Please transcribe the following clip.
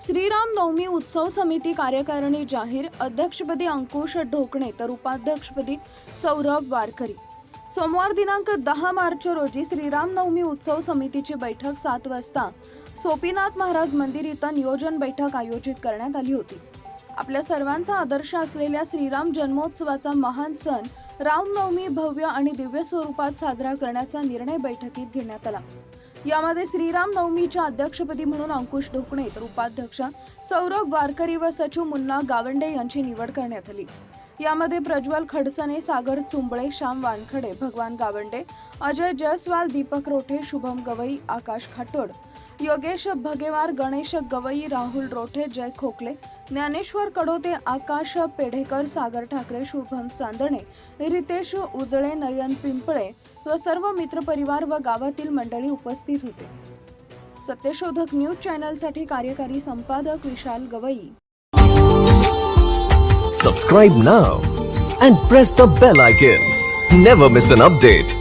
श्रीराम नवमी उत्सव समिती कार्यकारिणी जाहीर। अध्यक्षपदी अंकुश ढोकणे तर उपाध्यक्षपदी सौरभ वारकरी। सोमवार दिनांक 10 मार्च रोजी श्रीराम नवमी उत्सव समितीची बैठक 7 वाजता सोपीनाथ महाराज मंदिर इथं नियोजन बैठक आयोजित करण्यात आली होती। आपल्या सर्वांचा आदर्श असलेल्या श्रीराम जन्मोत्सवाचा महान सण रामनवमी भव्य आणि दिव्य स्वरूपात साजरा करण्याचा निर्णय बैठकीत घेण्यात आला। यामध्ये श्रीराम नवमीच्या अध्यक्षपदी म्हणून अंकुश ढोकणे तर उपाध्यक्ष सौरभ वारकरी व सचिव मुन्ना गावंडे यांची निवड करण्यात आली। यामध्ये प्रज्वल खडसने, सागर चुंबळे, श्याम वानखडे, भगवान गावंडे, अजय जयस्वाल, दीपक रोठे, शुभम गवई, आकाश खाटोड, योगेश भगेवार, गणेश गवई, राहुल रोठे, जय खोकले, ज्ञानेश्वर कडोते, आकाश पेढेकर, सागर ठाकरे, शुभम चांदणे, रितेश उजळे, नयन पिंपळे व सर्व मित्रपरिवार व गावातील मंडळी उपस्थित होते। सत्यशोधक न्यूज चॅनलसाठी कार्यकारी संपादक विशाल Gavai. Subscribe now and press the bell icon. Never miss an update.